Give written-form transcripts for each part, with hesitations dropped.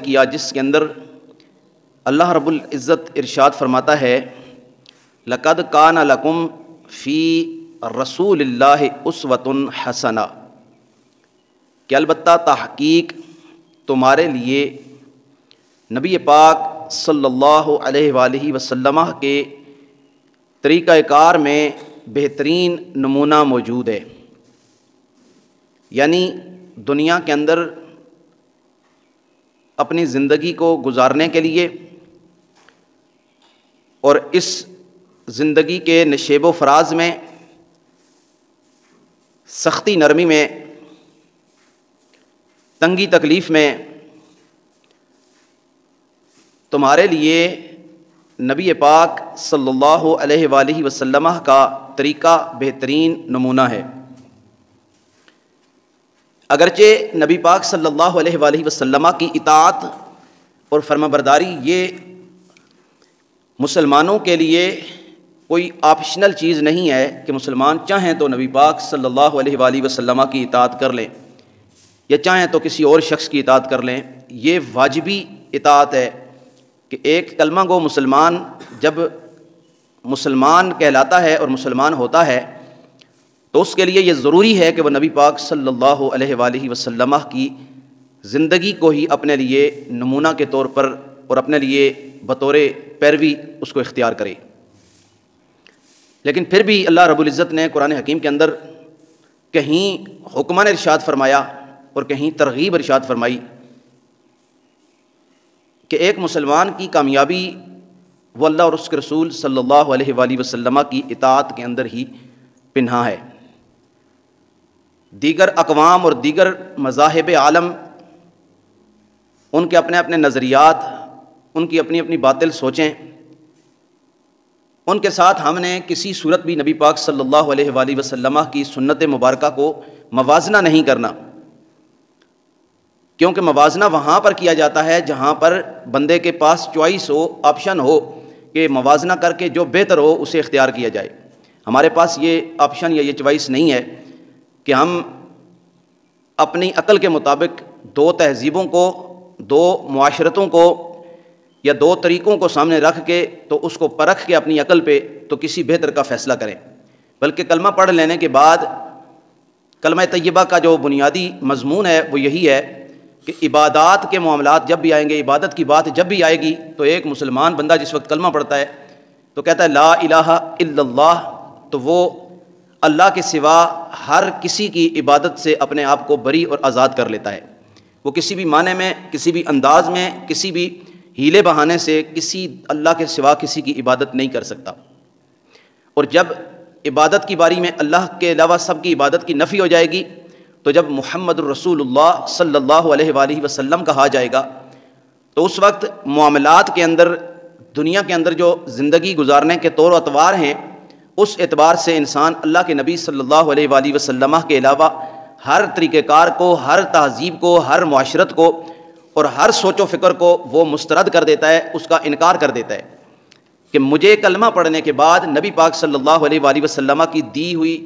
کیا جس کے اندر اللہ رب العزت ارشاد فرماتا ہے لقد کان لکم فی رسول اللہ اسوۃ حسنہ، کہ البتہ تحقیق تمہارے لیے نبی پاک صلی اللہ علیہ وآلہ وسلم کے طریقہ کار میں بہترین نمونہ موجود ہے۔ یعنی دنیا کے اندر اپنی زندگی کو گزارنے کے لیے اور اس زندگی کے نشیب و فراز میں، سختی نرمی میں، تنگی تکلیف میں، تمہارے لیے نبی پاک صلی اللہ علیہ وآلہ وسلم کا طریقہ بہترین نمونہ ہے۔ اگرچہ نبی پاک صلی اللہ علیہ وآلہ وسلم کی اطاعت اور فرمانبرداری یہ مسلمانوں کے لیے کوئی آپشنل چیز نہیں ہے کہ مسلمان چاہیں تو نبی پاک صلی اللہ علیہ وآلہ وسلم کی اطاعت کر لیں یا چاہیں تو کسی اور شخص کی اطاعت کر لیں۔ یہ واجبی اطاعت ہے کہ ایک کلمہ گو مسلمان جب مسلمان کہلاتا ہے اور مسلمان ہوتا ہے تو اس کے لیے یہ ضروری ہے کہ وہ نبی پاک صلی اللہ علیہ وآلہ وسلم کی زندگی کو ہی اپنے لیے نمونہ کے طور پر اور اپنے لیے بطور پیروی اس کو اختیار کرے۔ لیکن پھر بھی اللہ رب العزت نے قرآن حکیم کے اندر کہیں حکمان ارشاد فرمایا اور کہیں ترغیب ارشاد فرمائی کہ ایک مسلمان کی کامیابی وہ اللہ اور اس کے رسول صلی اللہ علیہ وآلہ وسلم کی اطاعت کے اندر ہی پنہا ہے۔ دیگر اقوام اور دیگر مذاہب عالم ان کے اپنے اپنے نظریات، ان کی اپنی اپنی باطل سوچیں، ان کے ساتھ ہم نے کسی صورت بھی نبی پاک صلی اللہ علیہ وآلہ وسلم کی سنت مبارکہ کو موازنہ نہیں کرنا، کیونکہ موازنہ وہاں پر کیا جاتا ہے جہاں پر بندے کے پاس چوائس ہو، آپشن ہو کہ موازنہ کر کے جو بہتر ہو اسے اختیار کیا جائے۔ ہمارے پاس یہ آپشن یا یہ چوائس نہیں ہے کہ ہم اپنی عقل کے مطابق دو تہذیبوں کو، دو معاشرتوں کو یا دو طریقوں کو سامنے رکھ کے تو اس کو پرکھ کے اپنی عقل پہ تو کسی بہتر کا فیصلہ کریں، بلکہ کلمہ پڑھ لینے کے بعد کلمہ طیبہ کا جو بنیادی مضمون ہے وہ یہی ہے کہ عبادات کے معاملات جب بھی آئیں گے، عبادت کی بات جب بھی آئے گی تو ایک مسلمان بندہ جس وقت کلمہ پڑھتا ہے تو کہتا ہے لا الہ الا اللہ، تو وہ اللہ کے سوا ہر کسی کی عبادت سے اپنے آپ کو بری اور آزاد کر لیتا ہے۔ وہ کسی بھی معنی میں، کسی بھی انداز میں، کسی بھی ہیلے بہانے سے کسی اللہ کے سوا کسی کی عبادت نہیں کر سکتا۔ اور جب عبادت کی باری میں اللہ کے علاوہ سب کی عبادت کی نفی ہو جائے گی تو جب محمد الرسول اللہ صلی اللہ علیہ وآلہ وسلم کہا جائے گا تو اس وقت معاملات کے اندر، دنیا کے اندر جو زندگی گزارنے کے طور و اطوار ہیں، اس اعتبار سے انسان اللہ کے نبی صلی اللہ علیہ وآلہ وسلم کے علاوہ ہر طریقہ کار کو، ہر تہذیب کو، ہر معاشرت کو اور ہر سوچ و فکر کو وہ مسترد کر دیتا ہے، اس کا انکار کر دیتا ہے کہ مجھے کلمہ پڑھنے کے بعد نبی پاک صلی اللہ علیہ وآلہ وسلم کی دی ہوئی،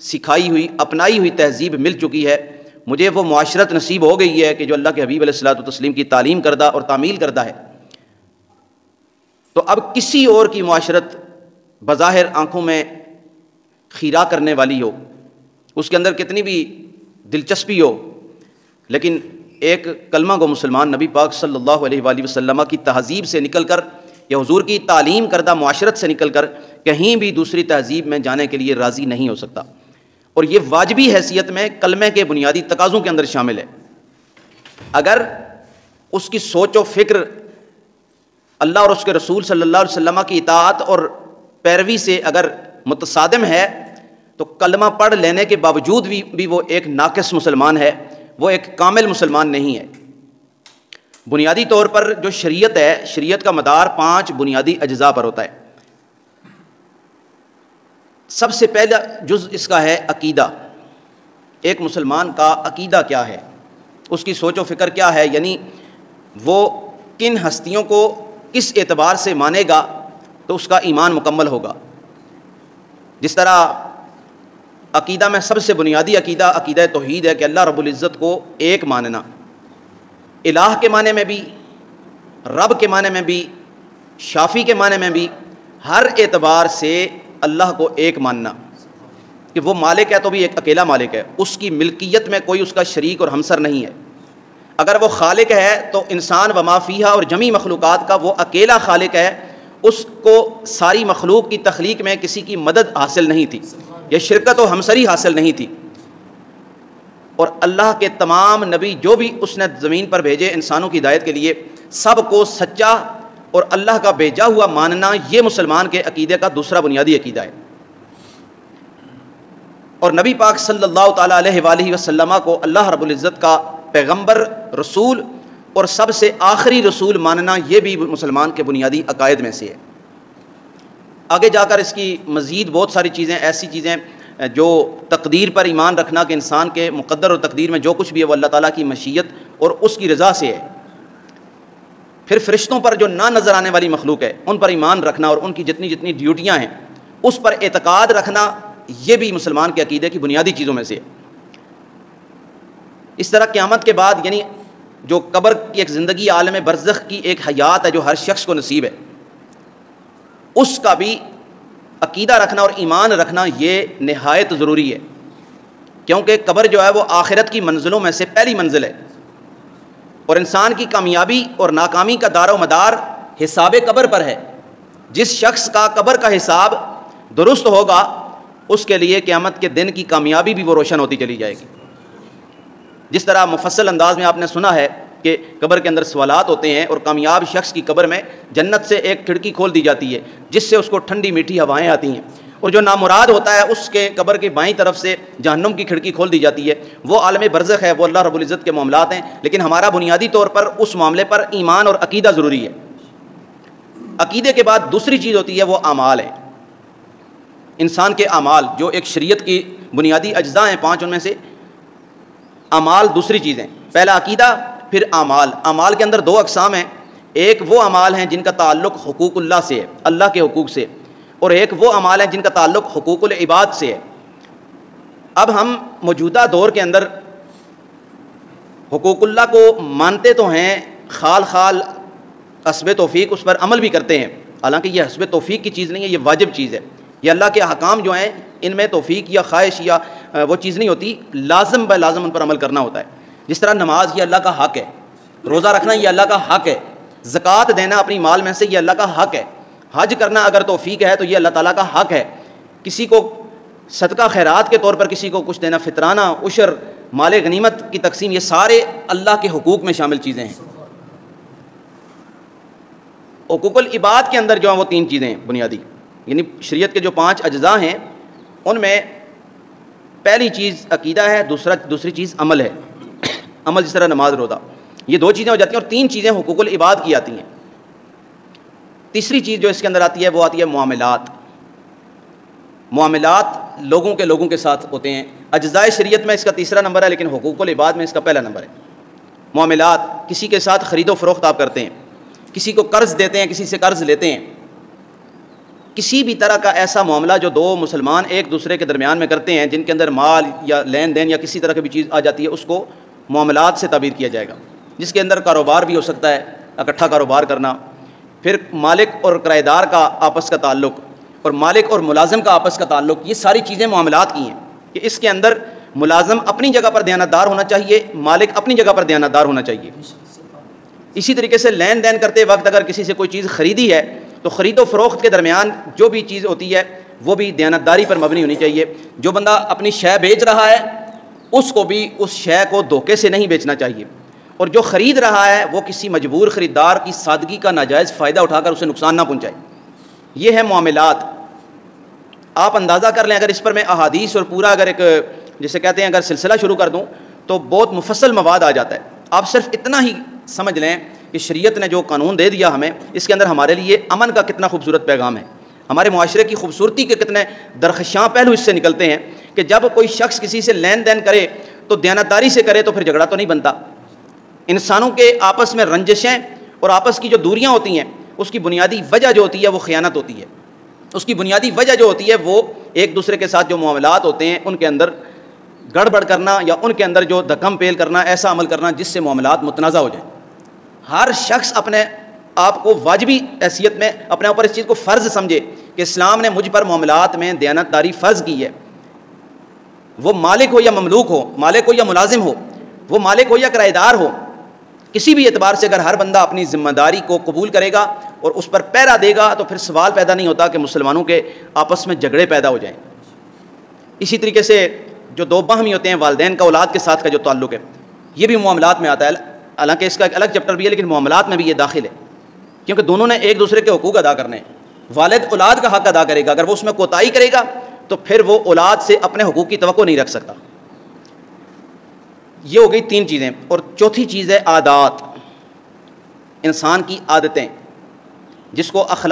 سکھائی ہوئی، اپنائی ہوئی تہذیب مل چکی ہے، مجھے وہ معاشرت نصیب ہو گئی ہے کہ جو اللہ کے حبیب علیہ الصلوۃ والتسلیم کی تعلیم کردہ اور تعمیل کردہ ہے، تو اب کسی اور کی معاشرت بظاہر آنکھوں میں خیرہ کرنے والی ہو، اس کے اندر کتنی بھی دلچسپی ہو، لیکن ایک کلمہ گو مسلمان نبی پاک صلی اللہ علیہ وآلہ وسلم کی تہذیب سے نکل کر یا حضور کی تعلیم کردہ معاشرت سے نکل کر کہیں بھی دوسری تہذیب میں جانے کے لیے راضی نہیں ہو سکتا، اور یہ واجبی حیثیت میں کلمے کے بنیادی تقاضوں کے اندر شامل ہے۔ اگر اس کی سوچ و فکر اللہ اور اس کے رسول صلی اللہ علیہ وسلم کی اطاعت اور پیروی سے اگر متصادم ہے تو کلمہ پڑھ لینے کے باوجود بھی وہ ایک ناقص مسلمان ہے، وہ ایک کامل مسلمان نہیں ہے۔ بنیادی طور پر جو شریعت ہے، شریعت کا مدار 5 بنیادی اجزاء پر ہوتا ہے۔ سب سے پہلا جز اس کا ہے عقیدہ۔ ایک مسلمان کا عقیدہ کیا ہے، اس کی سوچ و فکر کیا ہے، یعنی وہ کن ہستیوں کو کس اعتبار سے مانے گا تو اس کا ایمان مکمل ہوگا۔ جس طرح عقیدہ میں سب سے بنیادی عقیدہ عقیدہ توحید ہے کہ اللہ رب العزت کو ایک ماننا، الہ کے معنی میں بھی رب کے معنی میں بھی، شافی کے معنی میں بھی، ہر اعتبار سے اللہ کو ایک ماننا کہ وہ مالک ہے تو بھی ایک اکیلا مالک ہے، اس کی ملکیت میں کوئی اس کا شریک اور ہمسر نہیں ہے۔ اگر وہ خالق ہے تو انسان و ما فیہا اور جمی مخلوقات کا وہ اکیلا خالق ہے، اس کو ساری مخلوق کی تخلیق میں کسی کی مدد حاصل نہیں تھی، یہ شرکت و ہمسری حاصل نہیں تھی۔ اور اللہ کے تمام نبی جو بھی اس نے زمین پر بھیجے انسانوں کی ہدایت کے لیے، سب کو سچا اور اللہ کا بھیجا ہوا ماننا یہ مسلمان کے عقیدے کا دوسرا بنیادی عقیدہ ہے۔ اور نبی پاک صلی اللہ تعالیٰ علیہ وآلہ وسلم کو اللہ رب العزت کا پیغمبر، رسول اور سب سے آخری رسول ماننا یہ بھی مسلمان کے بنیادی عقائد میں سے ہے۔ آگے جا کر اس کی مزید بہت ساری چیزیں، ایسی چیزیں جو تقدیر پر ایمان رکھنا کہ انسان کے مقدر اور تقدیر میں جو کچھ بھی ہے وہ اللہ تعالیٰ کی مشیت اور اس کی رضا سے ہے۔ پھر فرشتوں پر جو نہ نظر آنے والی مخلوق ہے ان پر ایمان رکھنا اور ان کی جتنی جتنی ڈیوٹیاں ہیں اس پر اعتقاد رکھنا یہ بھی مسلمان کے عقیدے کی بنیادی چیزوں میں سے ہے۔ اس طرح قیامت کے بعد یعنی جو قبر کی ایک زندگی، عالم برزخ کی ایک حیات ہے جو ہر شخص کو نصیب ہے، اس کا بھی عقیدہ رکھنا اور ایمان رکھنا یہ نہایت ضروری ہے، کیونکہ قبر جو ہے وہ آخرت کی منزلوں میں سے پہلی منزل ہے، اور انسان کی کامیابی اور ناکامی کا دار و مدار حساب قبر پر ہے۔ جس شخص کا قبر کا حساب درست ہوگا اس کے لیے قیامت کے دن کی کامیابی بھی وہ روشن ہوتی چلی جائے گی۔ جس طرح مفصل انداز میں آپ نے سنا ہے کہ قبر کے اندر سوالات ہوتے ہیں، اور کامیاب شخص کی قبر میں جنت سے ایک کھڑکی کھول دی جاتی ہے جس سے اس کو ٹھنڈی میٹھی ہوائیں آتی ہیں، اور جو نامراد ہوتا ہے اس کے قبر کے بائیں طرف سے جہنم کی کھڑکی کھول دی جاتی ہے۔ وہ عالم برزخ ہے، وہ اللہ رب العزت کے معاملات ہیں، لیکن ہمارا بنیادی طور پر اس معاملے پر ایمان اور عقیدہ ضروری ہے۔ عقیدے کے بعد دوسری چیز ہوتی ہے وہ اعمال ہے، انسان کے اعمال جو ایک شریعت کی بنیادی اجزاء ہیں، 5 ان میں سے اعمال دوسری چیزیں۔ پہلا عقیدہ، پھر اعمال۔ اعمال کے اندر 2 اقسام ہیں، ایک وہ اعمال ہیں جن کا تعلق حقوق اللہ سے ہے، اللہ کے حقوق سے، اور ایک وہ اعمال ہیں جن کا تعلق حقوق العباد سے ہے۔ اب ہم موجودہ دور کے اندر حقوق اللہ کو مانتے تو ہیں، خال خال حسب توفیق اس پر عمل بھی کرتے ہیں، حالانکہ یہ حسب توفیق کی چیز نہیں ہے، یہ واجب چیز ہے۔ یہ اللہ کے احکام جو ہیں ان میں توفیق یا خواہش یا وہ چیز نہیں ہوتی، لازم بہ لازم ان پر عمل کرنا ہوتا ہے۔ جس طرح نماز یہ اللہ کا حق ہے، روزہ رکھنا یہ اللہ کا حق ہے، زکوٰۃ دینا اپنی مال میں سے یہ اللہ کا حق ہے، حج کرنا اگر توفیق ہے تو یہ اللہ تعالیٰ کا حق ہے، کسی کو صدقہ خیرات کے طور پر کسی کو کچھ دینا، فطرانہ، عشر، مال غنیمت کی تقسیم، یہ سارے اللہ کے حقوق میں شامل چیزیں ہیں۔ حقوق العباد کے اندر جو ہیں وہ 3 چیزیں ہیں بنیادی، یعنی شریعت کے جو 5 اجزاء ہیں ان میں پہلی چیز عقیدہ ہے، دوسری چیز عمل ہے، عمل جس طرح نماز، روزہ، یہ 2 چیزیں ہو جاتی ہیں، اور 3 چیزیں حقوق العباد کی آتی ہیں۔ تیسری چیز جو اس کے اندر آتی ہے وہ آتی ہے معاملات۔ معاملات لوگوں کے ساتھ ہوتے ہیں، اجزاء شریعت میں اس کا تیسرا نمبر ہے، لیکن حقوق العباد میں اس کا پہلا نمبر ہے۔ معاملات، کسی کے ساتھ خرید و فروخت آپ کرتے ہیں، کسی کو قرض دیتے ہیں، کسی سے قرض لیتے ہیں، کسی بھی طرح کا ایسا معاملہ جو 2 مسلمان ایک دوسرے کے درمیان میں کرتے ہیں جن کے اندر مال یا لین دین یا کسی طرح کی بھی چیز آ جاتی ہے، اس کو معاملات سے تعبیر کیا جائے گا، جس کے اندر کاروبار بھی ہو سکتا ہے، اکٹھا کاروبار کرنا، پھر مالک اور کرایہ دار کا آپس کا تعلق، اور مالک اور ملازم کا آپس کا تعلق، یہ ساری چیزیں معاملات کی ہیں کہ اس کے اندر ملازم اپنی جگہ پر دیانتدار ہونا چاہیے، مالک اپنی جگہ پر دیانتدار ہونا چاہیے۔ اسی طریقے سے لین دین کرتے وقت اگر کسی سے کوئی چیز خریدی ہے تو خرید و فروخت کے درمیان جو بھی چیز ہوتی ہے وہ بھی دیانتداری پر مبنی ہونی چاہیے۔ جو بندہ اپنی شے بیچ رہا ہے اس کو بھی اس شے کو دھوکے سے نہیں بیچنا چاہیے، اور جو خرید رہا ہے وہ کسی مجبور خریدار کی سادگی کا ناجائز فائدہ اٹھا کر اسے نقصان نہ پہنچائے۔ یہ ہے معاملات۔ آپ اندازہ کر لیں، اگر اس پر میں احادیث اور پورا اگر ایک جسے کہتے ہیں اگر سلسلہ شروع کر دوں تو بہت مفصل مواد آ جاتا ہے۔ آپ صرف اتنا ہی سمجھ لیں کہ شریعت نے جو قانون دے دیا ہمیں، اس کے اندر ہمارے لیے امن کا کتنا خوبصورت پیغام ہے، ہمارے معاشرے کی خوبصورتی کے کتنے درخشاں پہلو اس سے نکلتے ہیں کہ جب کوئی شخص کسی سے لین دین کرے تو دیانتداری سے کرے تو پھر جھگڑا تو نہیں بنتا۔ انسانوں کے آپس میں رنجشیں اور آپس کی جو دوریاں ہوتی ہیں اس کی بنیادی وجہ جو ہوتی ہے وہ خیانت ہوتی ہے، اس کی بنیادی وجہ جو ہوتی ہے وہ ایک دوسرے کے ساتھ جو معاملات ہوتے ہیں ان کے اندر گڑبڑ کرنا یا ان کے اندر جو دھکم پیل کرنا، ایسا عمل کرنا جس سے معاملات متنازع ہو جائیں۔ ہر شخص اپنے آپ کو واجبی حیثیت میں اپنے اوپر اس چیز کو فرض سمجھے کہ اسلام نے مجھ پر معاملات میں دیانتداری فرض کی ہے، وہ مالک ہو یا مملوک ہو، مالک ہو یا ملازم ہو، وہ مالک ہو یا کرایہ دار ہو، کسی بھی اعتبار سے اگر ہر بندہ اپنی ذمہ داری کو قبول کرے گا اور اس پر پہرا دے گا تو پھر سوال پیدا نہیں ہوتا کہ مسلمانوں کے آپس میں جھگڑے پیدا ہو جائیں۔ اسی طریقے سے جو دو باہمی ہوتے ہیں، والدین کا اولاد کے ساتھ کا جو تعلق ہے، یہ بھی معاملات میں آتا ہے، حالانکہ اس کا ایک الگ چیپٹر بھی ہے، لیکن معاملات میں بھی یہ داخل ہے، کیونکہ دونوں نے ایک دوسرے کے حقوق ادا کرنے ہیں۔ والد اولاد کا حق ادا کرے گا، اگر وہ اس میں کوتاہی کرے گا تو پھر وہ اولاد سے اپنے حقوق کی توقع نہیں رکھ سکتا۔ یہ ہو گئی 3 چیزیں، اور چوتھی چیز ہے عادات، انسان کی عادتیں، جس کو اخلاق